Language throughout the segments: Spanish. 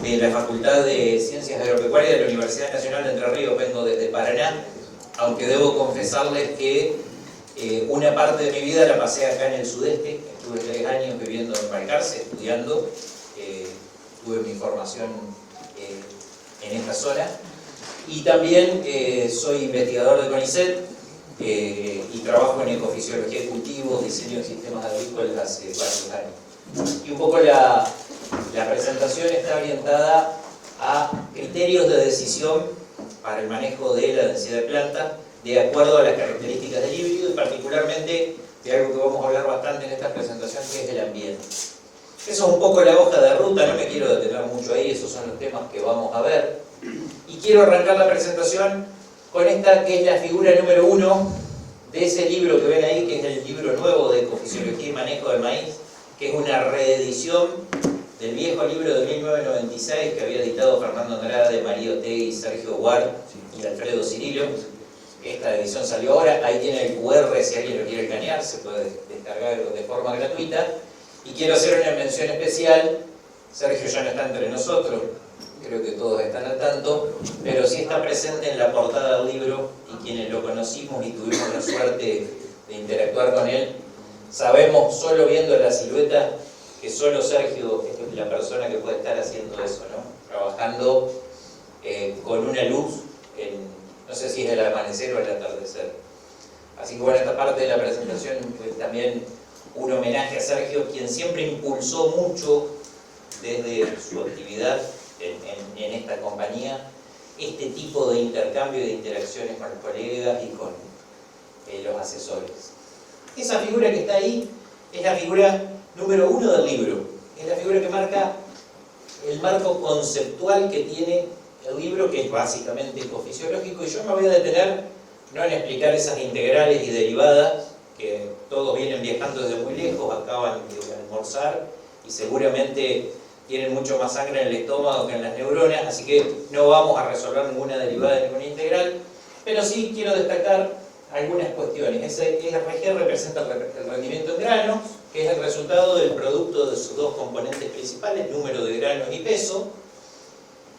de la Facultad de Ciencias Agropecuarias de la Universidad Nacional de Entre Ríos, vengo desde Paraná, aunque debo confesarles que una parte de mi vida la pasé acá en el sudeste. Estuve 3 años viviendo en Balcarce, estudiando, tuve mi formación en esta zona, y también soy investigador de CONICET y trabajo en ecofisiología de cultivos, diseño de sistemas agrícolas hace varios años. Y un poco la presentación está orientada a criterios de decisión para el manejo de la densidad de planta de acuerdo a las características del híbrido y particularmente de algo que vamos a hablar bastante en esta presentación, que es el ambiente. Eso es un poco la hoja de ruta, no me quiero detener mucho ahí, esos son los temas que vamos a ver. Y quiero arrancar la presentación con esta que es la figura número 1 de ese libro que ven ahí, que es el libro nuevo de Ecofisiología y Manejo del Maíz, que es una reedición del viejo libro de 1996 que había editado Fernando Andrade, María Otegui, Sergio Guard y Alfredo Cirilo. Esta edición salió ahora, ahí tiene el QR si alguien lo quiere escanear, se puede descargar de forma gratuita. Y quiero hacer una mención especial, Sergio ya no está entre nosotros, creo que todos están al tanto, pero sí está presente en la portada del libro, y quienes lo conocimos y tuvimos la suerte de interactuar con él, sabemos solo viendo la silueta que solo Sergio es la persona que puede estar haciendo eso, ¿no? Trabajando con una luz, no sé si es el amanecer o el atardecer. Así que bueno, esta parte de la presentación fue también un homenaje a Sergio, quien siempre impulsó mucho desde su actividad en esta compañía este tipo de intercambio y de interacciones con los colegas y con los asesores. Esa figura que está ahí es la figura número 1 del libro, es la figura que marca el marco conceptual que tiene el libro, que es básicamente ecofisiológico, y yo me voy a detener no en explicar esas integrales y derivadas que todos vienen viajando desde muy lejos, acaban de almorzar y seguramente tienen mucho más sangre en el estómago que en las neuronas, así que no vamos a resolver ninguna derivada, ninguna integral, pero sí quiero destacar algunas cuestiones. Ese RG representa el rendimiento en granos, que es el resultado del producto de sus dos componentes principales, número de granos y peso,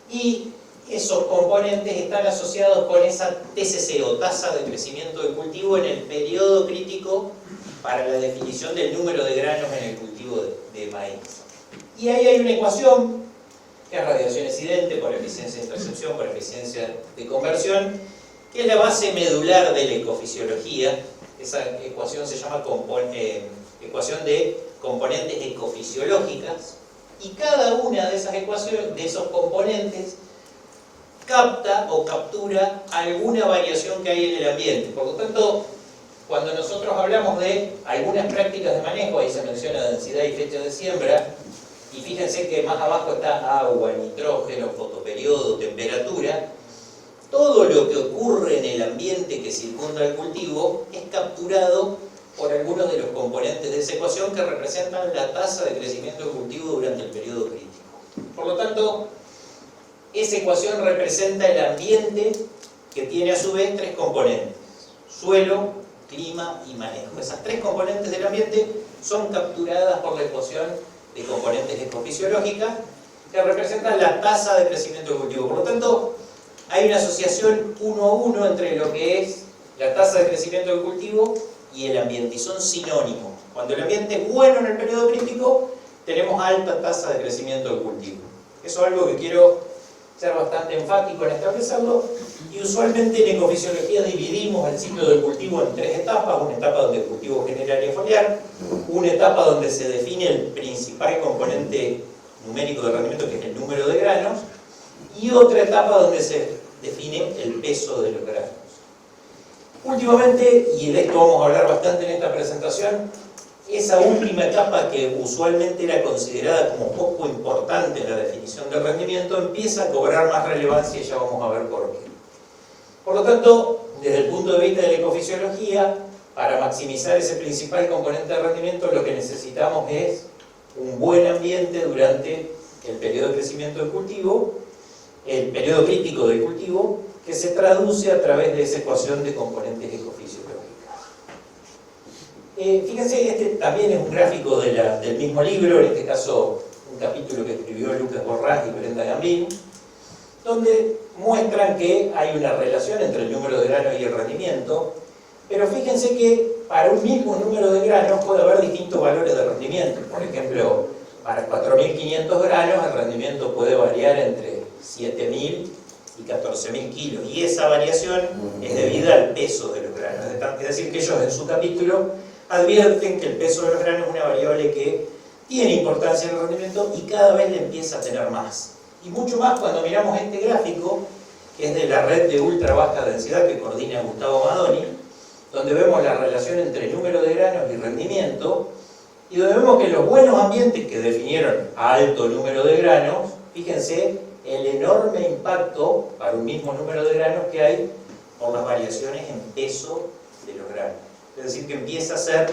y esos componentes están asociados con esa TCC o tasa de crecimiento del cultivo en el periodo crítico para la definición del número de granos en el cultivo de maíz. Y ahí hay una ecuación que es radiación incidente por eficiencia de intercepción, por eficiencia de conversión, que es la base medular de la ecofisiología. Esa ecuación se llama ecuación de componentes ecofisiológicas, y cada una de esas ecuaciones, de esos componentes, capta o captura alguna variación que hay en el ambiente. Por lo tanto, cuando nosotros hablamos de algunas prácticas de manejo, ahí se menciona densidad y fecha de siembra, y fíjense que más abajo está agua, nitrógeno, fotoperiodo, temperatura. Todo lo que ocurre en el ambiente que circunda el cultivo es capturado por algunos de los componentes de esa ecuación que representan la tasa de crecimiento del cultivo durante el periodo crítico. Por lo tanto, esa ecuación representa el ambiente que tiene a su vez 3 componentes: suelo, clima y manejo. Esas 3 componentes del ambiente son capturadas por la ecuación de componentes ecofisiológicas que representan la tasa de crecimiento del cultivo. Por lo tanto, hay una asociación 1 a 1 entre lo que es la tasa de crecimiento del cultivo y el ambiente, y son sinónimos. Cuando el ambiente es bueno en el periodo crítico, tenemos alta tasa de crecimiento del cultivo. Eso es algo que quiero ser bastante enfático en establecerlo, y usualmente en ecofisiología dividimos el ciclo del cultivo en 3 etapas: una etapa donde el cultivo genera área foliar, una etapa donde se define el principal componente numérico de rendimiento, que es el número de granos, y otra etapa donde se define el peso de los granos. Últimamente, y de esto vamos a hablar bastante en esta presentación, esa última etapa, que usualmente era considerada como poco importante en la definición del rendimiento, empieza a cobrar más relevancia, y ya vamos a ver por qué. Por lo tanto, desde el punto de vista de la ecofisiología, para maximizar ese principal componente de rendimiento, lo que necesitamos es un buen ambiente durante el periodo de crecimiento del cultivo, el periodo crítico del cultivo, que se traduce a través de esa ecuación de componentes ecofisiológicas. Fíjense, este también es un gráfico del mismo libro, en este caso un capítulo que escribió Lucas Borrás y Brenda Gambini, donde muestran que hay una relación entre el número de granos y el rendimiento, pero fíjense que para un mismo número de granos puede haber distintos valores de rendimiento. Por ejemplo, para 4.500 granos el rendimiento puede variar entre 7.000 y 14.000 kilos, y esa variación es debida al peso de los granos. Es decir, que ellos en su capítulo advierten que el peso de los granos es una variable que tiene importancia en el rendimiento y cada vez le empieza a tener más. Y mucho más cuando miramos este gráfico, que es de la red de ultra baja densidad que coordina Gustavo Madoni, donde vemos la relación entre número de granos y rendimiento, y donde vemos que los buenos ambientes que definieron alto número de granos, fíjense el enorme impacto para un mismo número de granos que hay por las variaciones en peso de los granos. Es decir, que empieza a ser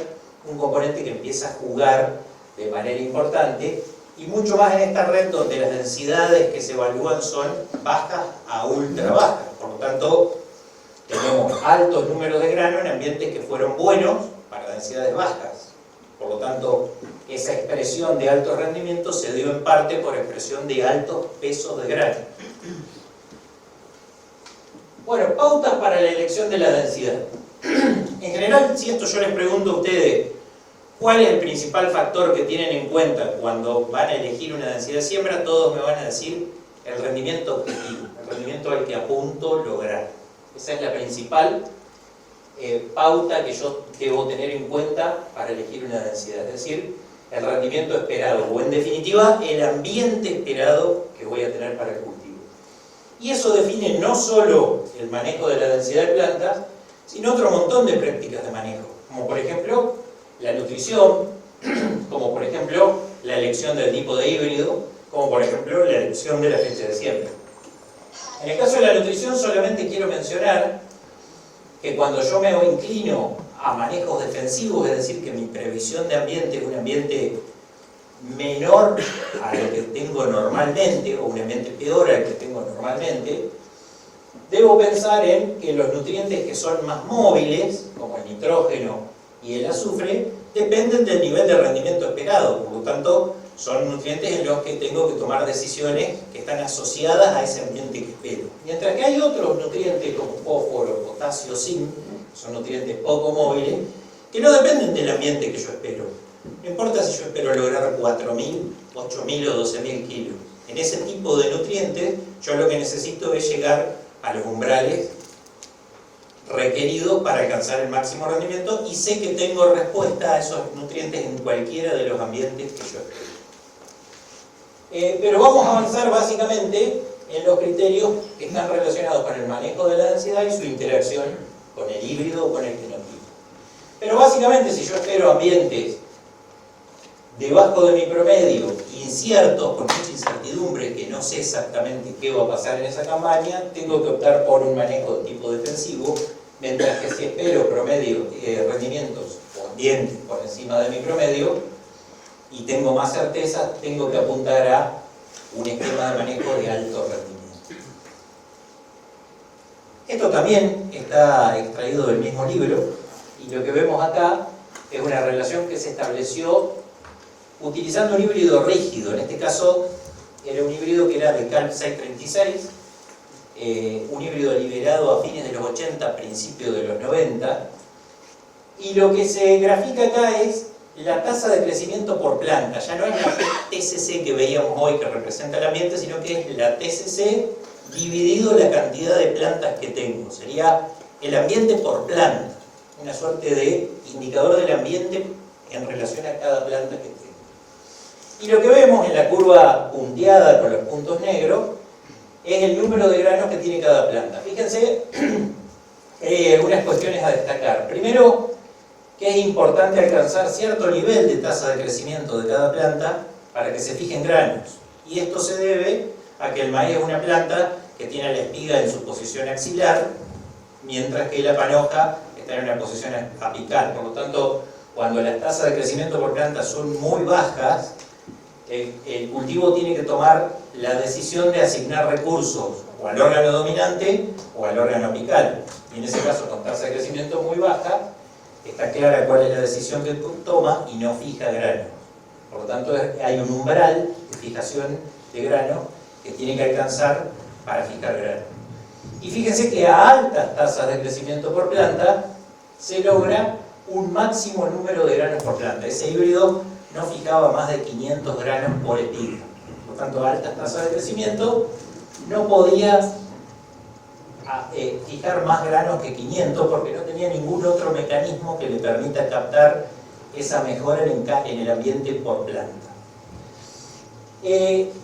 un componente que empieza a jugar de manera importante, y mucho más en esta red donde las densidades que se evalúan son bajas a ultra bajas. Por lo tanto, tenemos altos números de grano en ambientes que fueron buenos para densidades bajas. Por lo tanto, esa expresión de alto rendimiento se dio en parte por expresión de altos pesos de grano. Bueno, pautas para la elección de la densidad. En general, si esto yo les pregunto a ustedes, ¿cuál es el principal factor que tienen en cuenta cuando van a elegir una densidad de siembra? Todos me van a decir el rendimiento objetivo, el rendimiento al que apunto lograr. Esa es la principal pauta que yo debo tener en cuenta para elegir una densidad, es decir, el rendimiento esperado, o en definitiva, el ambiente esperado que voy a tener para el cultivo. Y eso define no solo el manejo de la densidad de plantas, sino otro montón de prácticas de manejo, como por ejemplo la nutrición, como por ejemplo la elección del tipo de híbrido, como por ejemplo la elección de la fecha de siembra. En el caso de la nutrición solamente quiero mencionar que cuando yo me inclino a manejos defensivos, es decir, que mi previsión de ambiente es un ambiente menor al que tengo normalmente, o un ambiente peor al que tengo normalmente, debo pensar en que los nutrientes que son más móviles, como el nitrógeno y el azufre, dependen del nivel de rendimiento esperado. Por lo tanto, son nutrientes en los que tengo que tomar decisiones que están asociadas a ese ambiente que espero. Mientras que hay otros nutrientes como fósforo, potasio, zinc, son nutrientes poco móviles, que no dependen del ambiente que yo espero. No importa si yo espero lograr 4.000, 8.000 o 12.000 kilos. En ese tipo de nutrientes, yo lo que necesito es llegar a los umbrales requeridos para alcanzar el máximo rendimiento, y sé que tengo respuesta a esos nutrientes en cualquiera de los ambientes que yo espero. Pero vamos a avanzar básicamente en los criterios que están relacionados con el manejo de la densidad y su interacción con el híbrido o con el fenotipo. Pero básicamente, si yo espero ambientes debajo de mi promedio, inciertos, con mucha incertidumbre, que no sé exactamente qué va a pasar en esa campaña, tengo que optar por un manejo de tipo defensivo, mientras que si espero promedio, rendimientos o ambientes por encima de mi promedio, y tengo más certeza, tengo que apuntar a un esquema de manejo de alto rendimiento. Esto también está extraído del mismo libro, y lo que vemos acá es una relación que se estableció utilizando un híbrido rígido. En este caso era un híbrido que era de CALP 636, un híbrido liberado a fines de los 80, principios de los 90, y lo que se grafica acá es la tasa de crecimiento por planta. Ya no es la TCC que veíamos hoy que representa el ambiente, sino que es la TCC dividido la cantidad de plantas que tengo. Sería el ambiente por planta, una suerte de indicador del ambiente en relación a cada planta que tengo. Y lo que vemos en la curva punteada con los puntos negros es el número de granos que tiene cada planta. Fíjense, hay algunas cuestiones a destacar. Primero, que es importante alcanzar cierto nivel de tasa de crecimiento de cada planta para que se fijen granos. Y esto se debe a que el maíz es una planta que tiene la espiga en su posición axilar, mientras que la panoja está en una posición apical. Por lo tanto, cuando las tasas de crecimiento por planta son muy bajas, el cultivo tiene que tomar la decisión de asignar recursos o al órgano dominante o al órgano apical. Y en ese caso, con tasa de crecimiento muy baja, está clara cuál es la decisión que toma y no fija granos. Por lo tanto, hay un umbral de fijación de grano que tiene que alcanzar para fijar grano. Y fíjense que a altas tasas de crecimiento por planta se logra un máximo número de granos por planta. Ese híbrido no fijaba más de 500 granos por espiga. Por lo tanto, a altas tasas de crecimiento no podía fijar más granos que 500 porque no tenía ningún otro mecanismo que le permita captar esa mejora en el ambiente por planta.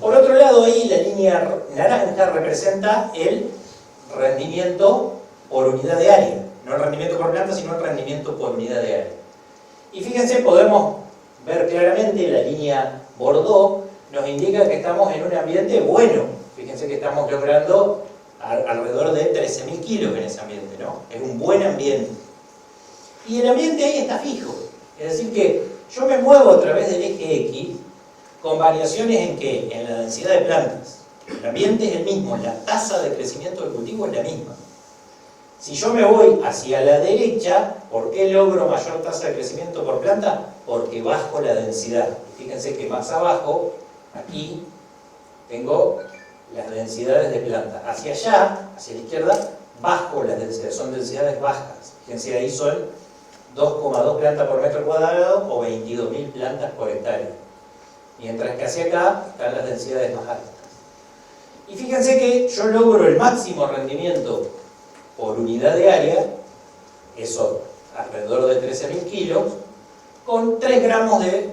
Por otro lado, ahí la línea naranja representa el rendimiento por unidad de área. No el rendimiento por planta, sino el rendimiento por unidad de área. Y fíjense, podemos ver claramente la línea Bordeaux nos indica que estamos en un ambiente bueno. Fíjense que estamos logrando alrededor de 13.000 kilos en ese ambiente, ¿no? Es un buen ambiente. Y el ambiente ahí está fijo. Es decir que yo me muevo a través del eje X con variaciones en ¿qué? En la densidad de plantas. El ambiente es el mismo, la tasa de crecimiento del cultivo es la misma. Si yo me voy hacia la derecha, ¿por qué logro mayor tasa de crecimiento por planta? Porque bajo la densidad. Fíjense que más abajo, aquí, tengo las densidades de planta. Hacia allá, hacia la izquierda, bajo las densidades, son densidades bajas. Fíjense, ahí son 2,2 plantas por metro cuadrado o 22.000 plantas por hectárea. Mientras que hacia acá están las densidades más altas. Y fíjense que yo logro el máximo rendimiento por unidad de área, eso alrededor de 13.000 kilos, con 3 gramos de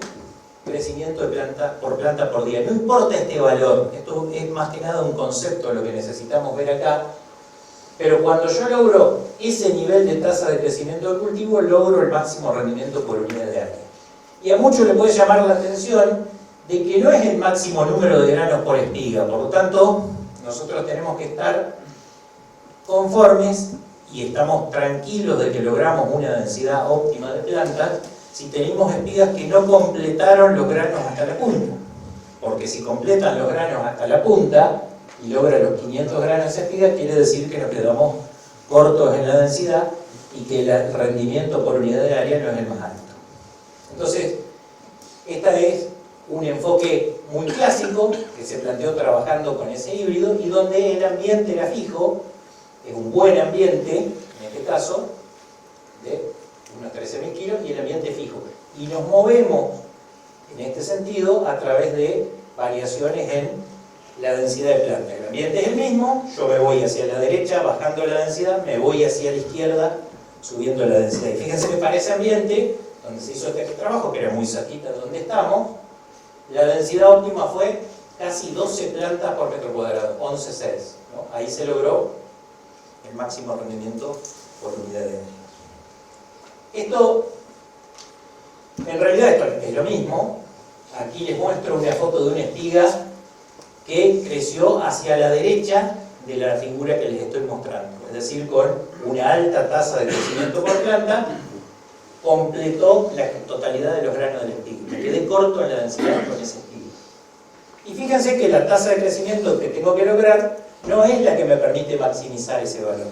crecimiento de planta por día. No importa este valor, esto es más que nada un concepto lo que necesitamos ver acá, pero cuando yo logro ese nivel de tasa de crecimiento del cultivo, logro el máximo rendimiento por unidad de área. Y a muchos le puede llamar la atención de que no es el máximo número de granos por espiga, por lo tanto, nosotros tenemos que estar conformes y estamos tranquilos de que logramos una densidad óptima de plantas si tenemos espigas que no completaron los granos hasta la punta. Porque si completan los granos hasta la punta y logran los 500 granos de espiga, quiere decir que nos quedamos cortos en la densidad y que el rendimiento por unidad de área no es el más alto. Entonces, esta es un enfoque muy clásico que se planteó trabajando con ese híbrido y donde el ambiente era fijo, es un buen ambiente, en este caso, de unos 13.000 kilos y el ambiente fijo. Y nos movemos en este sentido a través de variaciones en la densidad de planta. El ambiente es el mismo, yo me voy hacia la derecha bajando la densidad, me voy hacia la izquierda subiendo la densidad. Y fíjense que para ese ambiente, donde se hizo este trabajo, que era muy cerquita de donde estamos, la densidad óptima fue casi 12 plantas por metro cuadrado, 11,6, ¿no? Ahí se logró el máximo rendimiento por unidad de área. Esto, en realidad esto es lo mismo. Aquí les muestro una foto de una espiga que creció hacia la derecha de la figura que les estoy mostrando. Es decir, con una alta tasa de crecimiento por planta, completó la totalidad de los granos de la espiga. Me quedé corto en la densidad con esa espiga. Y fíjense que la tasa de crecimiento que tengo que lograr no es la que me permite maximizar ese valor,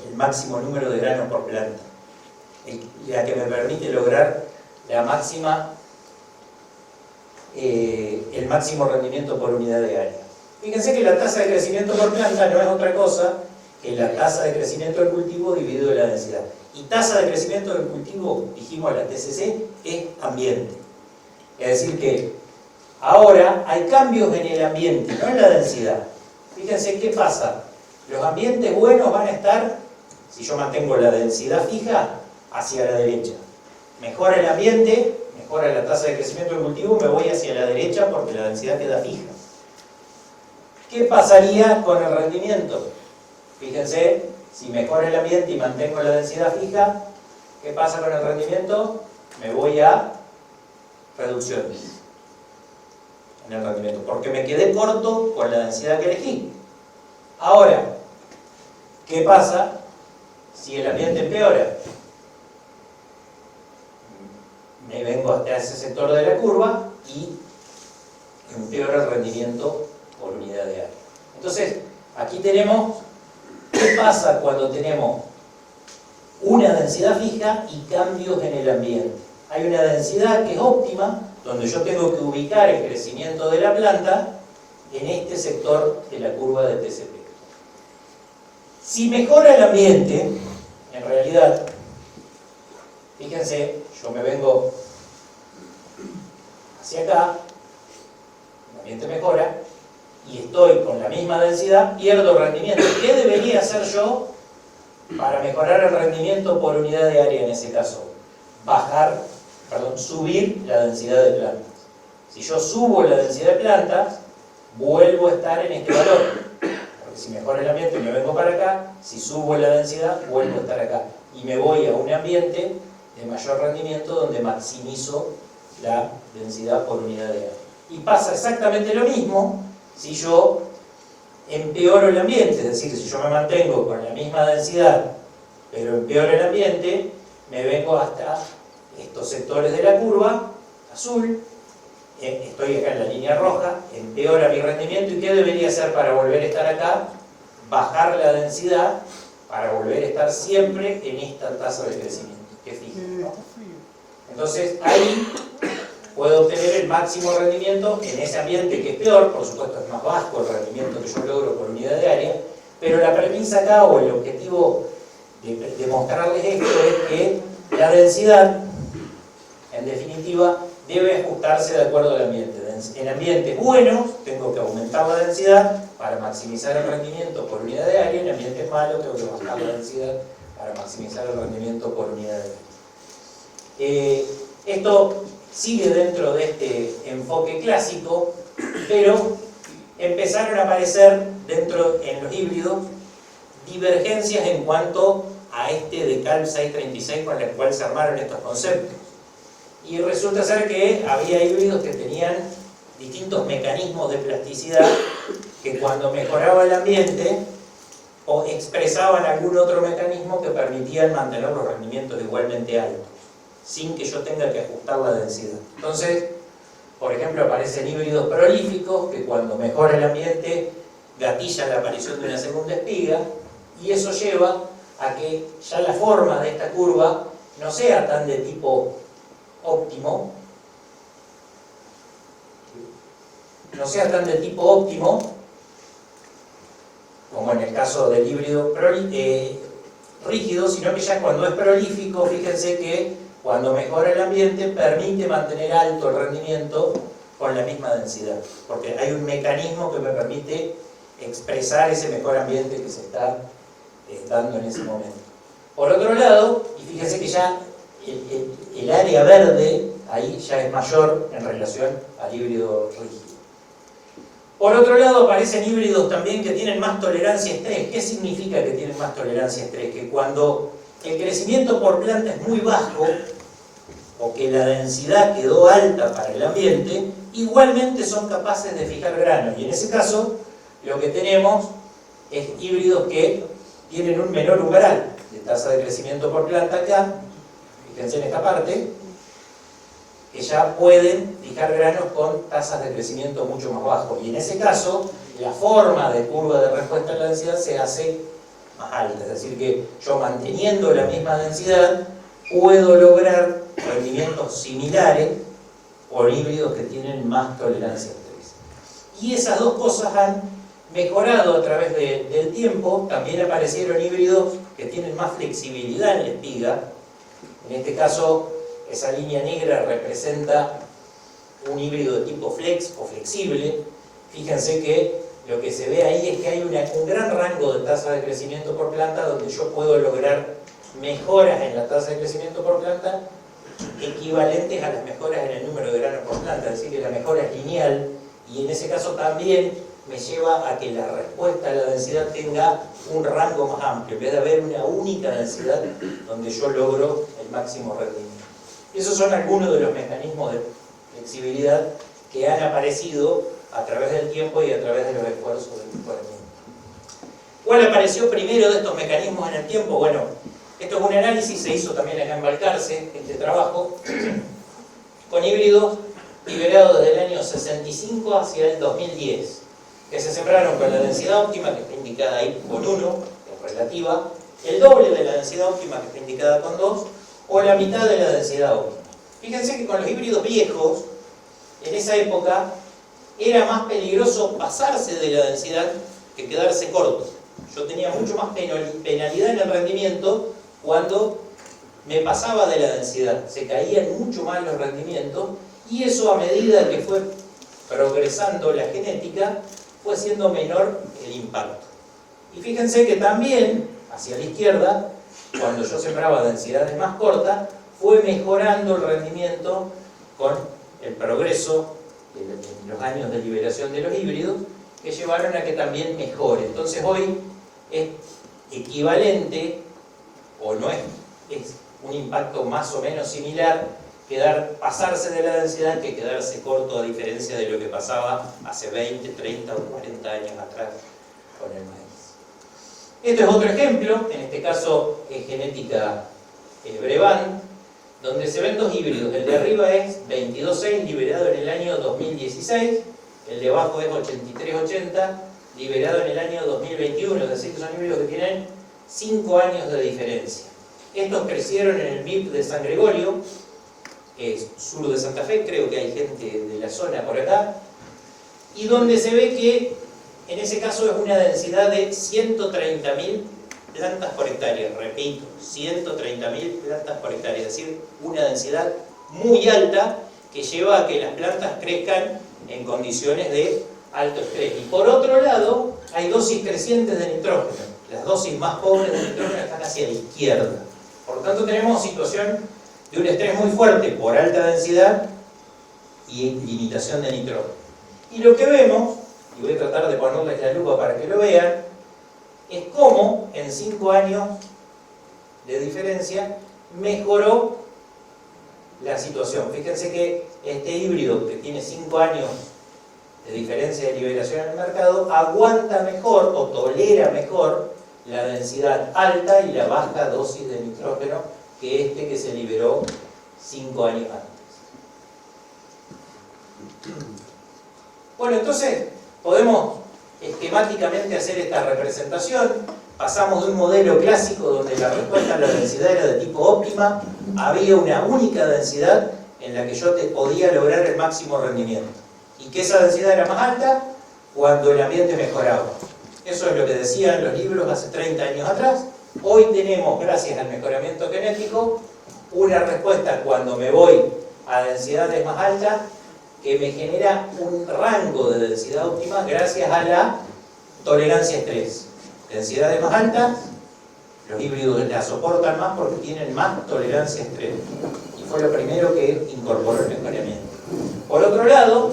el máximo número de granos por planta, la que me permite lograr la máxima, el máximo rendimiento por unidad de área. Fíjense que la tasa de crecimiento por planta no es otra cosa que la tasa de crecimiento del cultivo dividido de la densidad. Y tasa de crecimiento del cultivo, dijimos la TCC, es ambiente. Es decir que ahora hay cambios en el ambiente, no en la densidad. Fíjense qué pasa. Los ambientes buenos van a estar, si yo mantengo la densidad fija, hacia la derecha. Mejora el ambiente, mejora la tasa de crecimiento del cultivo, me voy hacia la derecha porque la densidad queda fija. ¿Qué pasaría con el rendimiento? Fíjense, si mejora el ambiente y mantengo la densidad fija, ¿qué pasa con el rendimiento? Me voy a reducción en el rendimiento, porque me quedé corto con la densidad que elegí. Ahora, ¿qué pasa si el ambiente empeora? Me vengo hasta ese sector de la curva y empeora el rendimiento por unidad de área. Entonces, aquí tenemos qué pasa cuando tenemos una densidad fija y cambios en el ambiente. Hay una densidad que es óptima donde yo tengo que ubicar el crecimiento de la planta en este sector de la curva de TCP. Si mejora el ambiente, en realidad, fíjense, yo me vengo hacia acá, el ambiente mejora, y estoy con la misma densidad, pierdo rendimiento. ¿Qué debería hacer yo para mejorar el rendimiento por unidad de área en ese caso? Subir la densidad de plantas. Si yo subo la densidad de plantas, vuelvo a estar en este valor. Porque si mejora el ambiente me vengo para acá, si subo la densidad, vuelvo a estar acá. Y me voy a un ambiente de mayor rendimiento donde maximizo la densidad por unidad de área. Y pasa exactamente lo mismo si yo empeoro el ambiente, es decir, si yo me mantengo con la misma densidad, pero empeoro el ambiente, me vengo hasta estos sectores de la curva, azul, estoy acá en la línea roja, empeora mi rendimiento, ¿y qué debería hacer para volver a estar acá? Bajar la densidad para volver a estar siempre en esta tasa de crecimiento, que fija, ¿no? Entonces, ahí puedo obtener el máximo rendimiento en ese ambiente que es peor, por supuesto es más bajo el rendimiento que yo logro por unidad de área, pero la premisa acá, o el objetivo de mostrarles esto, es que la densidad, en definitiva, debe ajustarse de acuerdo al ambiente. En ambientes buenos, tengo que aumentar la densidad para maximizar el rendimiento por unidad de área, en ambientes malos, tengo que bajar la densidad para maximizar el rendimiento por unidad de área. Esto sigue dentro de este enfoque clásico, pero empezaron a aparecer en los híbridos divergencias en cuanto a este de CALB 636 con el cual se armaron estos conceptos. Y resulta ser que había híbridos que tenían distintos mecanismos de plasticidad que cuando mejoraba el ambiente o expresaban algún otro mecanismo que permitían mantener los rendimientos igualmente altos, sin que yo tenga que ajustar la densidad. Entonces, por ejemplo, aparecen híbridos prolíficos que cuando mejora el ambiente gatillan la aparición de una segunda espiga, y eso lleva a que ya la forma de esta curva no sea tan de tipo óptimo, como en el caso del híbrido rígido, sino que ya cuando es prolífico, fíjense que cuando mejora el ambiente permite mantener alto el rendimiento con la misma densidad, porque hay un mecanismo que me permite expresar ese mejor ambiente que se está dando en ese momento. Por otro lado, y fíjense que ya el área verde ahí ya es mayor en relación al híbrido rígido. Por otro lado, aparecen híbridos también que tienen más tolerancia a estrés. ¿Qué significa que tienen más tolerancia a estrés? Que cuando el crecimiento por planta es muy bajo, o que la densidad quedó alta para el ambiente, igualmente son capaces de fijar granos. Y en ese caso, lo que tenemos es híbridos que tienen un menor umbral de tasa de crecimiento por planta acá, fíjense en esta parte, que ya pueden fijar granos con tasas de crecimiento mucho más bajos. Y en ese caso, la forma de curva de respuesta a la densidad se hace más alta. Es decir, que yo manteniendo la misma densidad, puedo lograr rendimientos similares por híbridos que tienen más tolerancia a estrés. Y esas dos cosas han mejorado a través del tiempo. También aparecieron híbridos que tienen más flexibilidad en la espiga. En este caso, esa línea negra representa un híbrido de tipo flex o flexible. Fíjense que lo que se ve ahí es que hay un gran rango de tasa de crecimiento por planta donde yo puedo lograr mejoras en la tasa de crecimiento por planta equivalentes a las mejoras en el número de granos por planta, es decir, que la mejora es lineal, y en ese caso también me lleva a que la respuesta a la densidad tenga un rango más amplio, en vez de haber una única densidad donde yo logro el máximo rendimiento. Esos son algunos de los mecanismos de flexibilidad que han aparecido a través del tiempo y a través de los esfuerzos del mejoramiento. ¿Cuál apareció primero de estos mecanismos en el tiempo? Bueno, esto es un análisis, se hizo también acá en Balcarce, este trabajo, con híbridos liberados desde el año 65 hacia el 2010, que se sembraron con la densidad óptima, que está indicada ahí con 1, que es relativa, el doble de la densidad óptima, que está indicada con 2, o la mitad de la densidad óptima. Fíjense que con los híbridos viejos, en esa época era más peligroso pasarse de la densidad que quedarse corto. Yo tenía mucho más penalidad en el rendimiento cuando me pasaba de la densidad. Se caían mucho más los rendimientos y eso, a medida que fue progresando la genética, fue siendo menor el impacto. Y fíjense que también, hacia la izquierda, cuando yo sembraba densidades más cortas, fue mejorando el rendimiento con el progreso de los años de liberación de los híbridos, que llevaron a que también mejore. Entonces hoy es equivalente, o no es un impacto más o menos similar, pasarse de la densidad que quedarse corto, a diferencia de lo que pasaba hace 20, 30 o 40 años atrás con el maíz. Este es otro ejemplo, en este caso es genética Brevant, donde se ven dos híbridos. El de arriba es 22.6, liberado en el año 2016, el de abajo es 83.80, liberado en el año 2021, es decir, que son híbridos que tienen 5 años de diferencia. Estos crecieron en el MIP de San Gregorio, que es sur de Santa Fe, creo que hay gente de la zona por acá, y donde se ve que en ese caso es una densidad de 130.000 plantas por hectárea, repito, 130.000 plantas por hectárea, es decir, una densidad muy alta que lleva a que las plantas crezcan en condiciones de alto estrés. Y por otro lado, hay dosis crecientes de nitrógeno. Las dosis más pobres de nitrógeno están hacia la izquierda. Por lo tanto, tenemos situación de un estrés muy fuerte por alta densidad y limitación de nitrógeno. Y lo que vemos, y voy a tratar de ponerles la lupa para que lo vean, es cómo en 5 años de diferencia mejoró la situación. Fíjense que este híbrido que tiene 5 años de diferencia de liberación en el mercado aguanta mejor o tolera mejor la densidad alta y la baja dosis de nitrógeno que este que se liberó 5 años antes. Bueno, entonces podemos esquemáticamente hacer esta representación. Pasamos de un modelo clásico donde la respuesta a la densidad era de tipo óptima, había una única densidad en la que yo podía lograr el máximo rendimiento, y que esa densidad era más alta cuando el ambiente mejoraba. Eso es lo que decían los libros hace 30 años atrás. Hoy tenemos, gracias al mejoramiento genético, una respuesta cuando me voy a densidades más altas que me genera un rango de densidad óptima gracias a la tolerancia a estrés. Densidades más altas, los híbridos la soportan más porque tienen más tolerancia a estrés. Y fue lo primero que incorporó el mejoramiento. Por otro lado,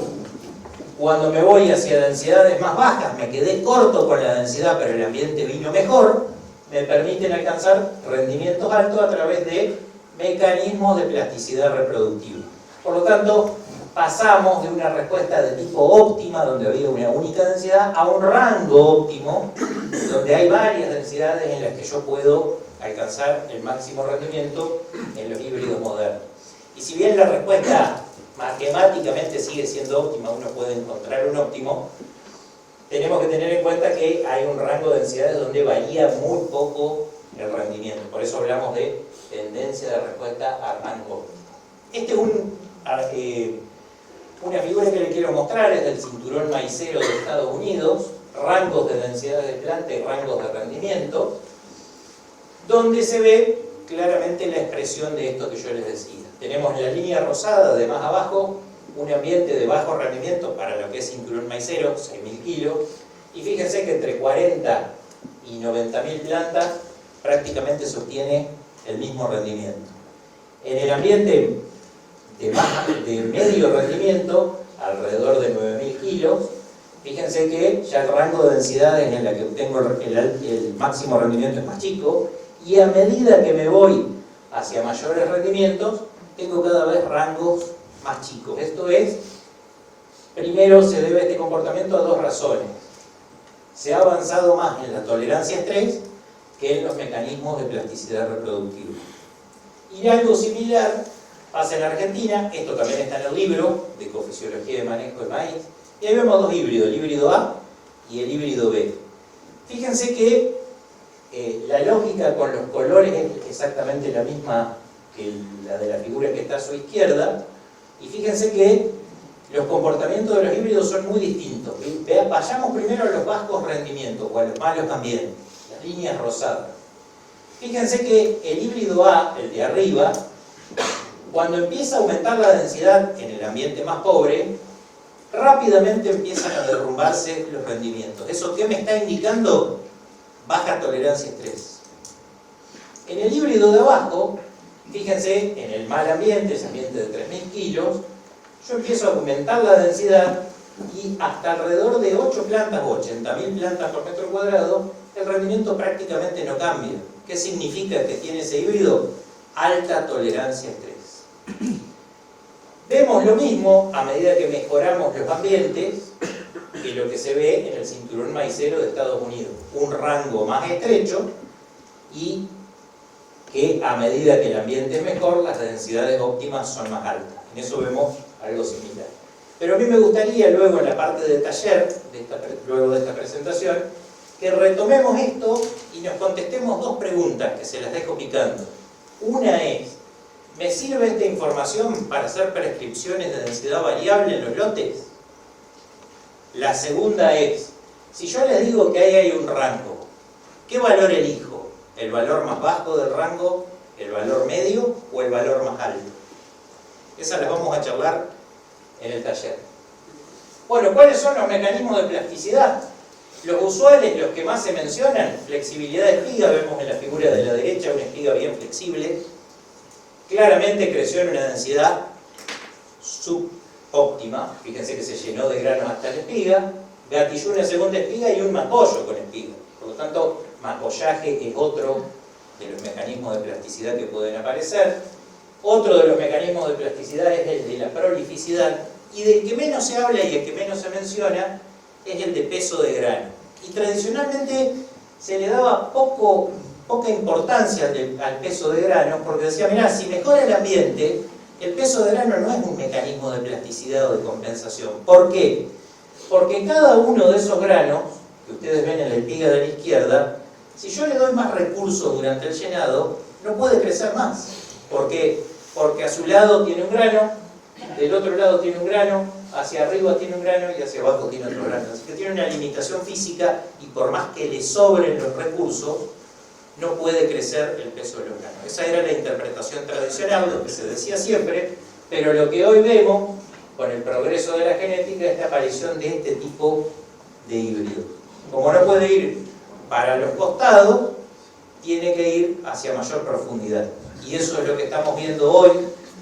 cuando me voy hacia densidades más bajas, me quedé corto con la densidad, pero el ambiente vino mejor, me permiten alcanzar rendimientos altos a través de mecanismos de plasticidad reproductiva. Por lo tanto, pasamos de una respuesta de tipo óptima, donde había una única densidad, a un rango óptimo, donde hay varias densidades en las que yo puedo alcanzar el máximo rendimiento en los híbridos modernos. Y si bien la respuesta matemáticamente sigue siendo óptima, uno puede encontrar un óptimo, tenemos que tener en cuenta que hay un rango de densidades donde varía muy poco el rendimiento. Por eso hablamos de tendencia de respuesta a rango óptimo. Este es una figura que les quiero mostrar, es del cinturón maicero de Estados Unidos, rangos de densidades de planta y rangos de rendimiento, donde se ve claramente la expresión de esto que yo les decía. Tenemos la línea rosada de más abajo, un ambiente de bajo rendimiento para lo que es cinturón maicero, 6.000 kilos, y fíjense que entre 40 y 90.000 plantas prácticamente se obtiene el mismo rendimiento. En el ambiente de medio rendimiento, alrededor de 9.000 kilos, fíjense que ya el rango de densidades en la que obtengo el máximo rendimiento es más chico, y a medida que me voy hacia mayores rendimientos, tengo cada vez rangos más chicos. Esto es, primero se debe este comportamiento a dos razones. Se ha avanzado más en la tolerancia a estrés que en los mecanismos de plasticidad reproductiva. Y algo similar pasa en Argentina, esto también está en el libro de Ecofisiología de Manejo de Maíz, y ahí vemos dos híbridos, el híbrido A y el híbrido B. Fíjense que la lógica con los colores es exactamente la misma que la de la figura que está a su izquierda, y fíjense que los comportamientos de los híbridos son muy distintos. Vayamos primero a los bajos rendimientos o a los malos ambientes, las líneas rosadas. Fíjense que el híbrido A, el de arriba, cuando empieza a aumentar la densidad en el ambiente más pobre, rápidamente empiezan a derrumbarse los rendimientos. ¿Eso qué me está indicando? Baja tolerancia a estrés. En el híbrido de abajo, fíjense, en el mal ambiente, ese ambiente de 3.000 kilos, yo empiezo a aumentar la densidad y hasta alrededor de 8 plantas o 80.000 plantas por metro cuadrado, el rendimiento prácticamente no cambia. ¿Qué significa que tiene ese híbrido? Alta tolerancia a estrés. Vemos lo mismo a medida que mejoramos los ambientes que lo que se ve en el cinturón maicero de Estados Unidos. Un rango más estrecho y que a medida que el ambiente es mejor, las densidades óptimas son más altas. En eso vemos algo similar. Pero a mí me gustaría luego en la parte del taller, luego de esta presentación, que retomemos esto y nos contestemos dos preguntas que se las dejo picando. Una es, ¿me sirve esta información para hacer prescripciones de densidad variable en los lotes? La segunda es, si yo les digo que ahí hay un rango, ¿qué valor elijo? ¿El valor más bajo del rango, el valor medio o el valor más alto? Esas las vamos a charlar en el taller. Bueno, ¿cuáles son los mecanismos de plasticidad? Los usuales, los que más se mencionan, flexibilidad de espiga, vemos en la figura de la derecha una espiga bien flexible, claramente creció en una densidad subóptima, fíjense que se llenó de granos hasta la espiga, gatilló una segunda espiga y un macollo con espiga, por lo tanto, macollaje es otro de los mecanismos de plasticidad que pueden aparecer. Otro de los mecanismos de plasticidad es el de la prolificidad, y del que menos se habla y el que menos se menciona es el de peso de grano. Y tradicionalmente se le daba poca importancia al peso de grano, porque decía, mirá, si mejora el ambiente, el peso de grano no es un mecanismo de plasticidad o de compensación. ¿Por qué? Porque cada uno de esos granos, que ustedes ven en la espiga de la izquierda, si yo le doy más recursos durante el llenado, no puede crecer más. ¿Por qué? Porque a su lado tiene un grano, del otro lado tiene un grano, hacia arriba tiene un grano y hacia abajo tiene otro grano. Así que tiene una limitación física y por más que le sobren los recursos, no puede crecer el peso de los granos. Esa era la interpretación tradicional, lo que se decía siempre, pero lo que hoy vemos con el progreso de la genética es la aparición de este tipo de híbridos. Como no puede ir para los costados, tiene que ir hacia mayor profundidad. Y eso es lo que estamos viendo hoy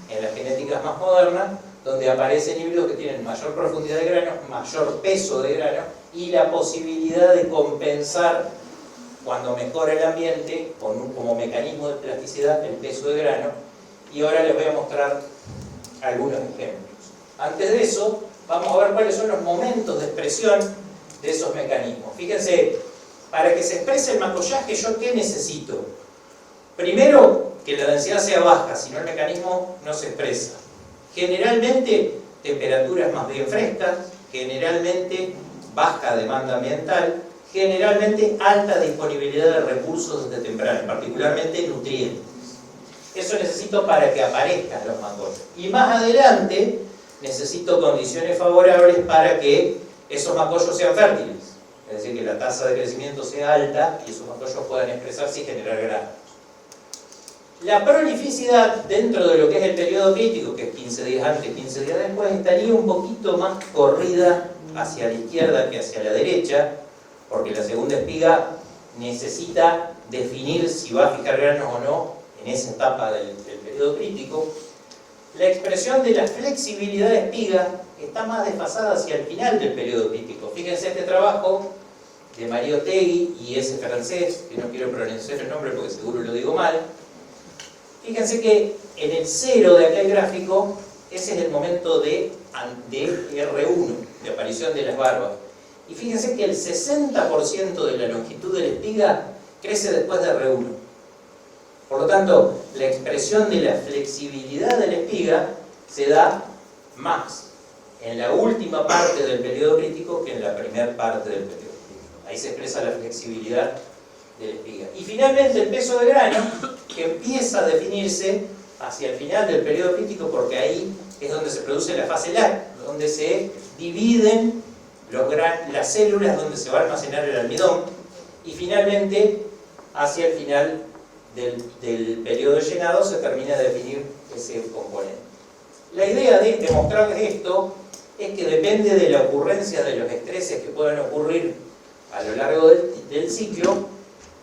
en las genéticas más modernas, donde aparecen híbridos que tienen mayor profundidad de grano, mayor peso de grano y la posibilidad de compensar cuando mejora el ambiente como mecanismo de plasticidad el peso de grano. Y ahora les voy a mostrar algunos ejemplos. Antes de eso, vamos a ver cuáles son los momentos de expresión de esos mecanismos. Fíjense, para que se exprese el macollaje, ¿yo qué necesito? Primero, que la densidad sea baja, si no el mecanismo no se expresa. Generalmente, temperaturas más bien frescas, generalmente baja demanda ambiental, generalmente alta disponibilidad de recursos desde temprano, particularmente nutrientes. Eso necesito para que aparezcan los macollos. Y más adelante, necesito condiciones favorables para que esos macollos sean fértiles. Es decir, que la tasa de crecimiento sea alta y esos macollos puedan expresarse y generar granos. La prolificidad dentro de lo que es el periodo crítico, que es 15 días antes, 15 días después, estaría un poquito más corrida hacia la izquierda que hacia la derecha, porque la segunda espiga necesita definir si va a fijar granos o no en esa etapa del periodo crítico. La expresión de la flexibilidad de espiga está más desfasada hacia el final del periodo crítico. Fíjense este trabajo de Mario Otegui y ese francés, que no quiero pronunciar el nombre porque seguro lo digo mal. Fíjense que en el 0 de aquel gráfico, ese es el momento de R1, de aparición de las barbas. Y fíjense que el 60% de la longitud de la espiga crece después de R1. Por lo tanto, la expresión de la flexibilidad de la espiga se da más en la última parte del periodo crítico que en la primera parte del periodo crítico. Ahí se expresa la flexibilidad de la espiga. Y finalmente el peso de grano, que empieza a definirse hacia el final del periodo crítico, porque ahí es donde se produce la fase láctea, donde se dividen las células donde se va a almacenar el almidón, y finalmente, hacia el final del periodo de llenado, se termina de definir ese componente. La idea de demostrarles esto es que depende de la ocurrencia de los estreses que puedan ocurrir a lo largo del ciclo,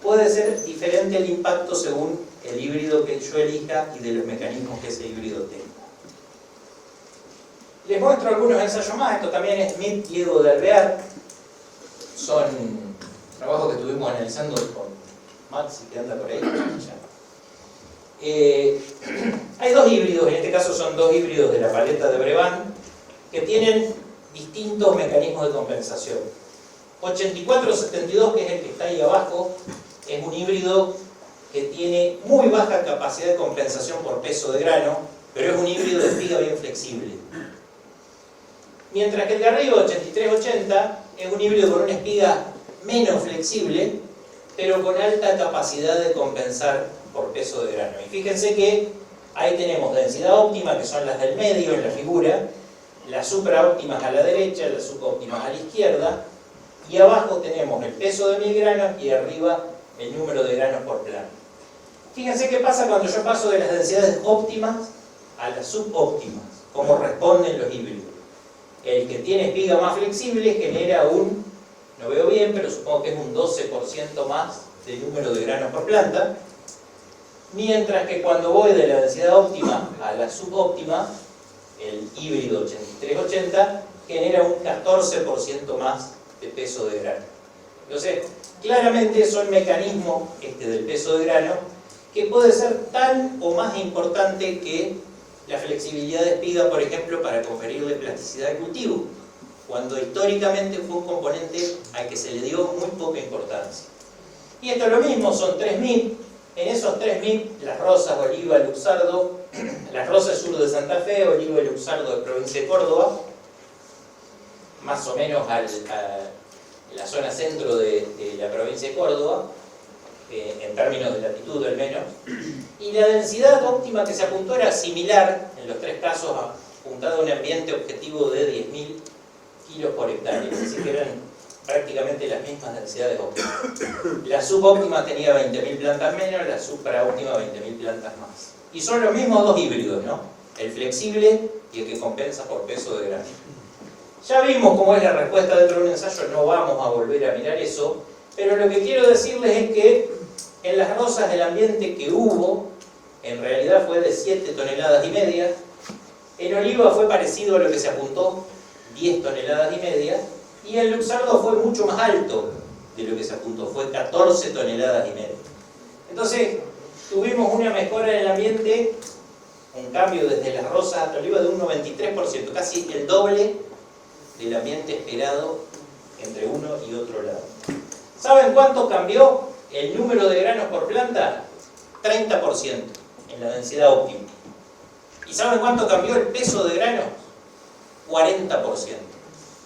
puede ser diferente el impacto según el híbrido que yo elija y de los mecanismos que ese híbrido tenga. Les muestro algunos ensayos más. Esto también es Smith, Diego de Alvear. Son trabajos que estuvimos analizando con Maxi, que anda por ahí. Hay dos híbridos, en este caso son dos híbridos de la paleta de Brevin, que tienen distintos mecanismos de compensación. 8472, que es el que está ahí abajo, es un híbrido que tiene muy baja capacidad de compensación por peso de grano, pero es un híbrido de espiga bien flexible. Mientras que el de arriba, 8380, es un híbrido con una espiga menos flexible, pero con alta capacidad de compensar por peso de grano. Y fíjense que ahí tenemos densidad óptima, que son las del medio en la figura, las supraóptimas a la derecha, las subóptimas a la izquierda, y abajo tenemos el peso de 1000 granos y arriba el número de granos por plano. Fíjense qué pasa cuando yo paso de las densidades óptimas a las subóptimas, cómo responden los híbridos. El que tiene espiga más flexible genera no veo bien, pero supongo que es un 12% más de número de granos por planta, mientras que cuando voy de la densidad óptima a la subóptima, el híbrido 8380 genera un 14% más de peso de grano. Entonces, claramente es un mecanismo del peso de grano que puede ser tan o más importante que la flexibilidad de espiga, por ejemplo, para conferirle plasticidad al cultivo, cuando históricamente fue un componente al que se le dio muy poca importancia. Y esto es lo mismo, son 3000. En esos 3000, Las Rosas, Oliva, Luxardo, Las Rosas sur de Santa Fe, Oliva y Luxardo de provincia de Córdoba, más o menos a la zona centro de la provincia de Córdoba, en términos de latitud al menos, y la densidad óptima que se apuntó era similar, en los tres casos apuntado a un ambiente objetivo de 10.000 kilos por hectárea, es decir que eran prácticamente las mismas densidades óptimas. La subóptima tenía 20.000 plantas menos, la supraóptima 20.000 plantas más. Y son los mismos dos híbridos, ¿no? El flexible y el que compensa por peso de grano. Ya vimos cómo es la respuesta dentro de un ensayo, no vamos a volver a mirar eso, pero lo que quiero decirles es que en Las Rosas el ambiente que hubo, en realidad fue de 7 toneladas y media, en Oliva fue parecido a lo que se apuntó, 10 toneladas y media, y en Luxardo fue mucho más alto de lo que se apuntó, fue 14 toneladas y media. Entonces, tuvimos una mejora en el ambiente, un cambio desde Las Rosas hasta Oliva de un 93%, casi el doble del ambiente esperado entre uno y otro lado. ¿Saben cuánto cambió el número de granos por planta? 30% en la densidad óptima. ¿Y saben cuánto cambió el peso de granos? 40%.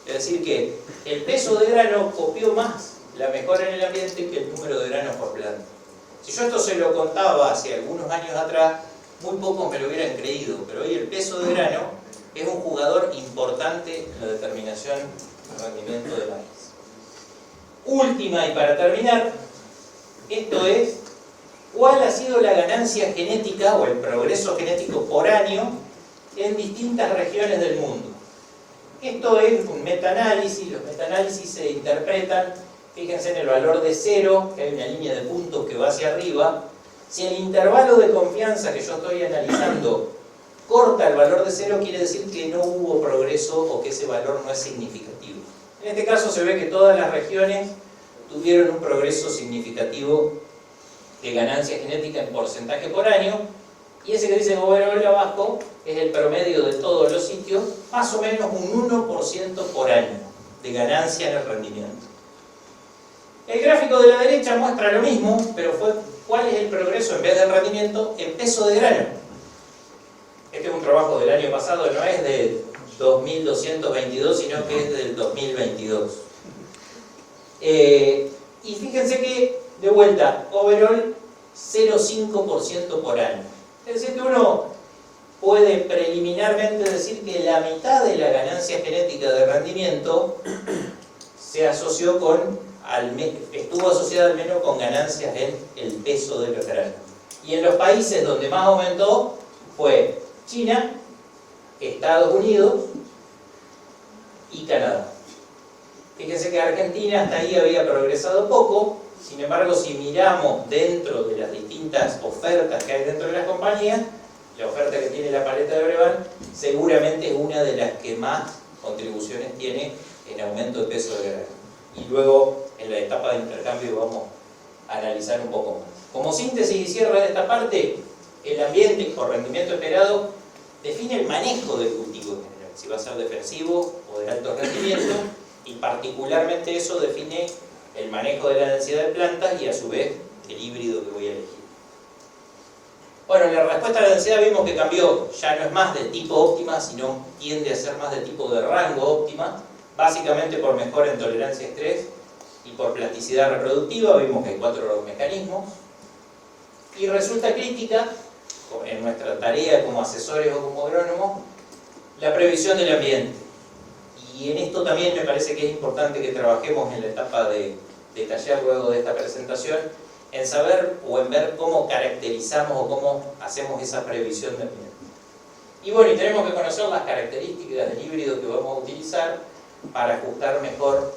Es decir que el peso de grano copió más la mejora en el ambiente que el número de granos por planta. Si yo esto se lo contaba hace algunos años atrás, muy pocos me lo hubieran creído, pero hoy el peso de grano es un jugador importante en la determinación del rendimiento del maíz. Última y para terminar, esto es cuál ha sido la ganancia genética o el progreso genético por año en distintas regiones del mundo. Esto es un metaanálisis, los metaanálisis se interpretan, fíjense en el valor de 0, que hay una línea de puntos que va hacia arriba. Si el intervalo de confianza que yo estoy analizando corta el valor de 0, quiere decir que no hubo progreso o que ese valor no es significativo. En este caso se ve que todas las regiones tuvieron un progreso significativo de ganancia genética en porcentaje por año, y ese que dice overall abajo es el promedio de todos los sitios, más o menos un 1% por año de ganancia en el rendimiento. El gráfico de la derecha muestra lo mismo, pero cuál es el progreso en vez del rendimiento en peso de grano. Este es un trabajo del año pasado, no es de 2222, sino que es del 2022. Y fíjense que, de vuelta, overall 0,5% por año. Es decir que uno puede preliminarmente decir que la mitad de la ganancia genética de rendimiento se asoció estuvo asociada al menos con ganancias en el peso de los granos. Y en los países donde más aumentó fue China, Estados Unidos y Canadá. Fíjense que Argentina hasta ahí había progresado poco, sin embargo, si miramos dentro de las distintas ofertas que hay dentro de las compañías, la oferta que tiene la paleta de Brevan seguramente es una de las que más contribuciones tiene en aumento de peso de grano. Y luego, en la etapa de intercambio, vamos a analizar un poco más. Como síntesis y cierre de esta parte, el ambiente o rendimiento esperado define el manejo del cultivo en general, si va a ser defensivo o de alto rendimiento, y particularmente eso define el manejo de la densidad de plantas y a su vez el híbrido que voy a elegir. Bueno, la respuesta a la densidad vimos que cambió, ya no es más de tipo óptima, sino tiende a ser más de tipo de rango óptima, básicamente por mejora en tolerancia a estrés y por plasticidad reproductiva. Vimos que hay 4 mecanismos. Y resulta crítica, en nuestra tarea como asesores o como agrónomos, la previsión del ambiente. Y en esto también me parece que es importante que trabajemos en la etapa de taller luego de esta presentación, en saber o en ver cómo caracterizamos o cómo hacemos esa previsión del ambiente. Y bueno, y tenemos que conocer las características del híbrido que vamos a utilizar para ajustar mejor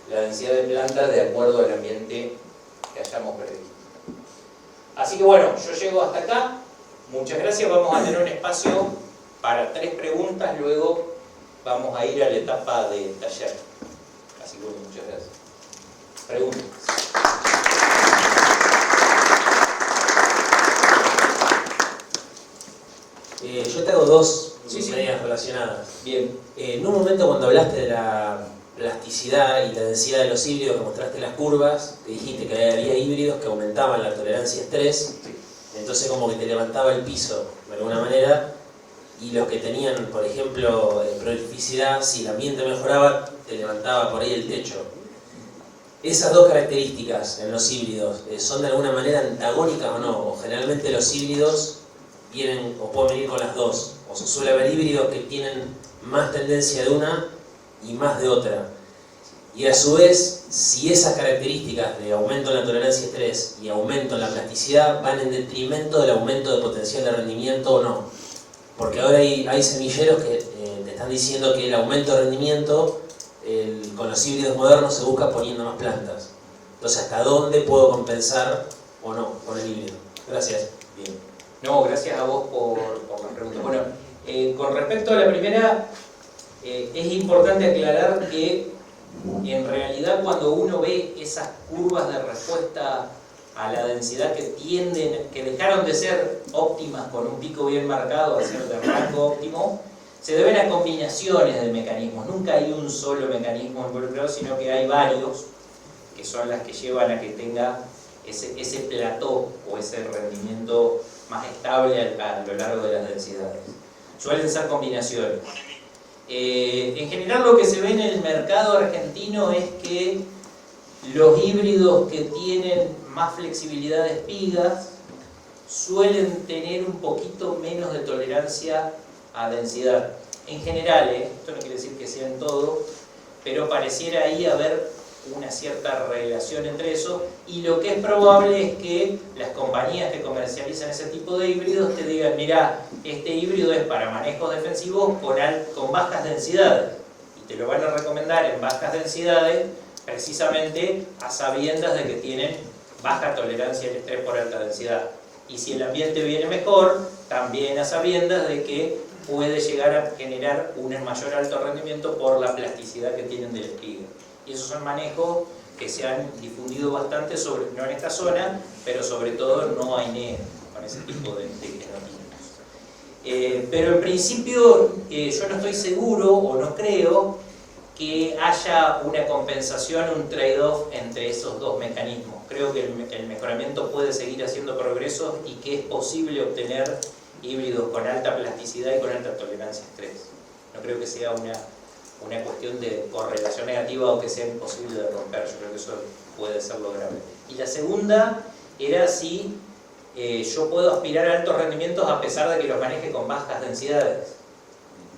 la densidad de plantas de acuerdo al ambiente que hayamos previsto. Así que bueno, yo llego hasta acá. Muchas gracias. Vamos a tener un espacio para 3 preguntas, luego vamos a ir a la etapa de taller. Así que bueno, muchas gracias. Preguntas. Yo te hago 2 medidas relacionadas. Bien. En un momento cuando hablaste de la plasticidad y la densidad de los híbridos, que mostraste las curvas, te dijiste que había híbridos que aumentaban la tolerancia a estrés, entonces como que te levantaba el piso de alguna manera, y los que tenían, por ejemplo, prolificidad, si el ambiente mejoraba, te levantaba por ahí el techo. Esas 2 características en los híbridos, ¿son de alguna manera antagónicas o no? O generalmente los híbridos vienen o pueden venir con las 2, o se suele haber híbridos que tienen más tendencia de una y más de otra. Y a su vez, si esas características de aumento en la tolerancia a estrés y aumento en la plasticidad van en detrimento del aumento de potencial de rendimiento o no. Porque ahora hay semilleros que te están diciendo que el aumento de rendimiento con los híbridos modernos se busca poniendo más plantas. Entonces, ¿hasta dónde puedo compensar o no con el híbrido? Gracias. Bien. No, gracias a vos por la pregunta. Bueno, con respecto a la primera, es importante aclarar que en realidad cuando uno ve esas curvas de respuesta a la densidad que dejaron de ser óptimas con un pico bien marcado a ser de rango óptimo, se deben a combinaciones de mecanismos. Nunca hay un solo mecanismo involucrado, sino que hay varios que son las que llevan a que tenga ese plató o ese rendimiento más estable a lo largo de las densidades. Suelen ser combinaciones. En general lo que se ve en el mercado argentino es que los híbridos que tienen más flexibilidad de espigas suelen tener un poquito menos de tolerancia a densidad. En general, esto no quiere decir que sea en todo, pero pareciera ahí haber una cierta relación entre eso, y lo que es probable es que las compañías que comercializan ese tipo de híbridos te digan, mira, este híbrido es para manejos defensivos con bajas densidades, y te lo van a recomendar en bajas densidades precisamente a sabiendas de que tienen baja tolerancia al estrés por alta densidad. Y si el ambiente viene mejor, también a sabiendas de que puede llegar a generar un mayor alto rendimiento por la plasticidad que tienen del espiga. Y esos son manejos que se han difundido bastante, no en esta zona, pero sobre todo no hay NEA, con ese tipo de genotípicos. Pero en principio yo no estoy seguro o no creo que haya una compensación, un trade-off entre esos 2 mecanismos. Creo que el mejoramiento puede seguir haciendo progresos y que es posible obtener híbridos con alta plasticidad y con alta tolerancia a estrés. No creo que sea una cuestión de correlación negativa o que sea imposible de romper. Yo creo que eso puede ser lograble. Y la segunda era si yo puedo aspirar a altos rendimientos a pesar de que los maneje con bajas densidades.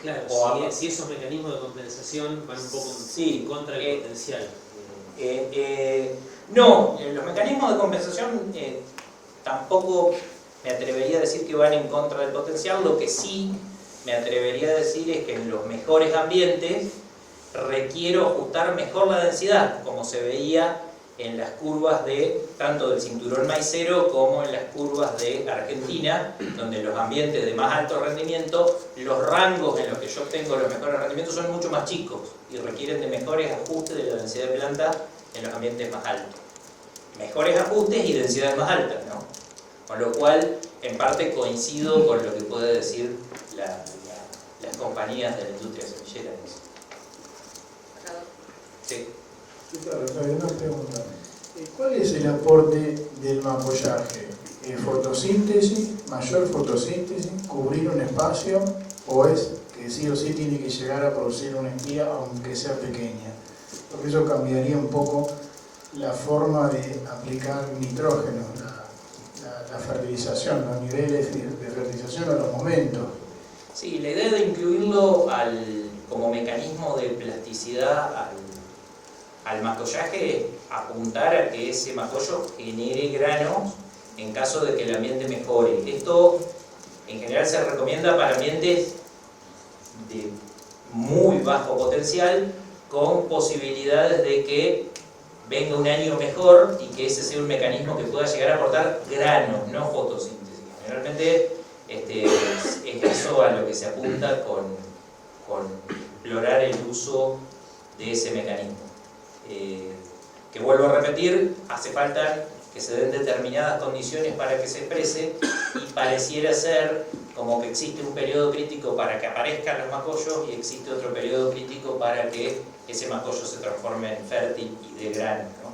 Claro, si esos mecanismos de compensación van un poco en contra del potencial. No, los mecanismos de compensación tampoco me atrevería a decir que van en contra del potencial. Lo que sí me atrevería a decir es que en los mejores ambientes requiero ajustar mejor la densidad, como se veía en las curvas de tanto del cinturón maicero como en las curvas de Argentina, donde en los ambientes de más alto rendimiento, los rangos en los que yo obtengo los mejores rendimientos son mucho más chicos y requieren de mejores ajustes de la densidad de planta en los ambientes más altos. Mejores ajustes y densidades más altas, ¿no? Con lo cual, en parte coincido con lo que puede decir las compañías de la industria semillera. Sí. Una pregunta. ¿Cuál es el aporte del mapollaje? ¿Fotosíntesis, mayor fotosíntesis, cubrir un espacio, o es que sí o sí tiene que llegar a producir una espía aunque sea pequeña? Porque eso cambiaría un poco la forma de aplicar nitrógeno, la fertilización, los niveles de fertilización a los momentos. Sí, la idea de incluirlo como mecanismo de plasticidad al macollaje es apuntar a que ese macollo genere granos en caso de que el ambiente mejore. Esto en general se recomienda para ambientes de muy bajo potencial, con posibilidades de que venga un año mejor y que ese sea un mecanismo que pueda llegar a aportar granos, no fotosíntesis. Generalmente es eso a lo que se apunta con explorar el uso de ese mecanismo. Que vuelvo a repetir, hace falta que se den determinadas condiciones para que se exprese, y pareciera ser como que existe un periodo crítico para que aparezcan los macollos y existe otro periodo crítico para que ese macollo se transforme en fértil y de grano, ¿no?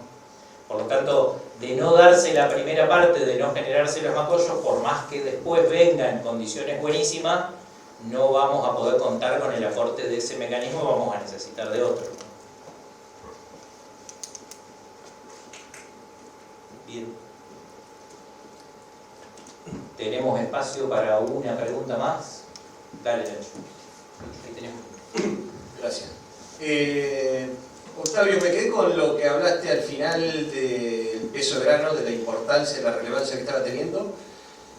Por lo tanto, de no darse la primera parte, de no generarse los macollos, por más que después vengan en condiciones buenísimas, no vamos a poder contar con el aporte de ese mecanismo, vamos a necesitar de otro. Bien. Tenemos espacio para una pregunta más. Dale, Nacho. Ahí tenemos. Gracias. Octavio, me quedé con lo que hablaste al final del peso de grano, de la importancia, de la relevancia que estaba teniendo.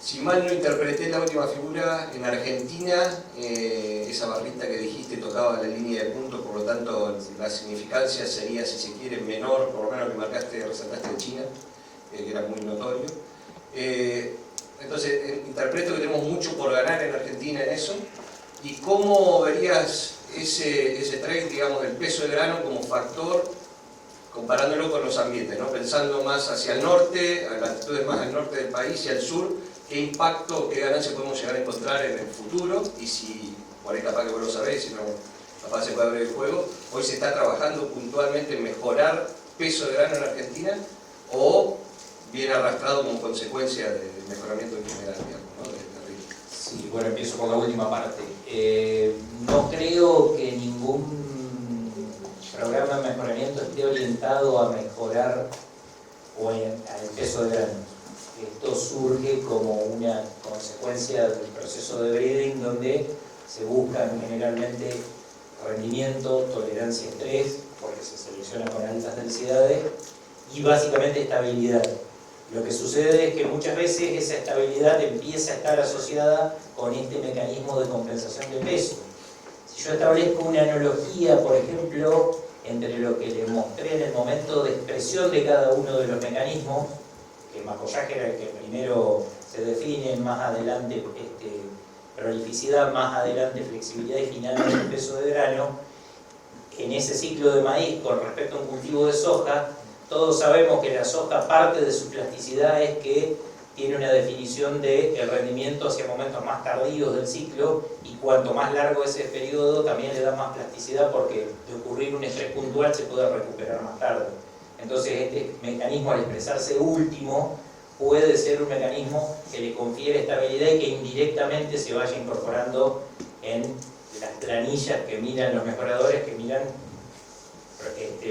Si mal no interpreté la última figura, en Argentina, esa barrita que dijiste tocaba la línea de punto, por lo tanto la significancia sería, si se quiere, menor, por lo menos que marcaste, resaltaste de China, que era muy notorio. Entonces, interpreto que tenemos mucho por ganar en Argentina en eso. ¿Y cómo verías ese trade, digamos, del peso de grano como factor, comparándolo con los ambientes, ¿no? Pensando más hacia el norte, a latitudes más al norte del país y al sur, qué impacto, qué ganancia podemos llegar a encontrar en el futuro? Y si, por ahí capaz que vos lo sabés, si no, capaz se puede abrir el juego. Hoy se está trabajando puntualmente en mejorar peso de grano en Argentina, o viene arrastrado como consecuencia del mejoramiento en general, digamos, ¿no? Sí, bueno, empiezo por la última parte. No creo que ningún programa de mejoramiento esté orientado a mejorar al peso de grano. Esto surge como una consecuencia del proceso de breeding, donde se buscan generalmente rendimiento, tolerancia a estrés, porque se selecciona con altas densidades, y básicamente estabilidad. Lo que sucede es que muchas veces esa estabilidad empieza a estar asociada con este mecanismo de compensación de peso. Si yo establezco una analogía, por ejemplo, entre lo que les mostré en el momento de expresión de cada uno de los mecanismos, que el macollaje era el que primero se define, más adelante prolificidad, más adelante flexibilidad y finalmente peso de grano, en ese ciclo de maíz con respecto a un cultivo de soja, todos sabemos que la soja, parte de su plasticidad es que tiene una definición del rendimiento hacia momentos más tardíos del ciclo, y cuanto más largo ese periodo también le da más plasticidad, porque de ocurrir un estrés puntual se puede recuperar más tarde. Entonces este mecanismo, al expresarse último, puede ser un mecanismo que le confiere estabilidad y que indirectamente se vaya incorporando en las planillas que miran los mejoradores, que miran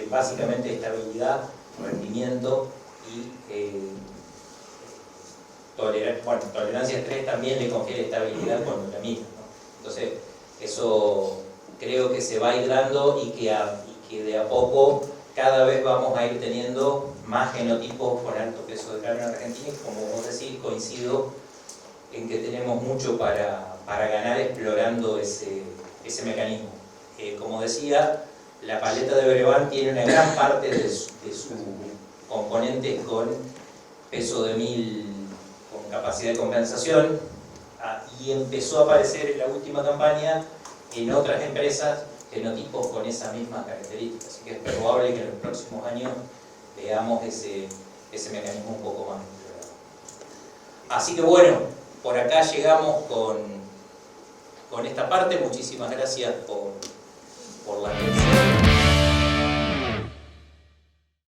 básicamente estabilidad, rendimiento tolerancia a estrés también le confiere estabilidad cuando la mira, ¿no? Entonces, eso creo que se va a ir dando y que de a poco cada vez vamos a ir teniendo más genotipos con alto peso de grano en Argentina, y como vos decís, coincido en que tenemos mucho para ganar explorando ese mecanismo. Como decía, la paleta de Brevan tiene una gran parte de su componente con peso de 1000, con capacidad de compensación, y empezó a aparecer en la última campaña en otras empresas genotipos con esas mismas características, así que es probable que en los próximos años veamos ese mecanismo un poco más explorado. Así que bueno, por acá llegamos con esta parte. Muchísimas gracias por la atención.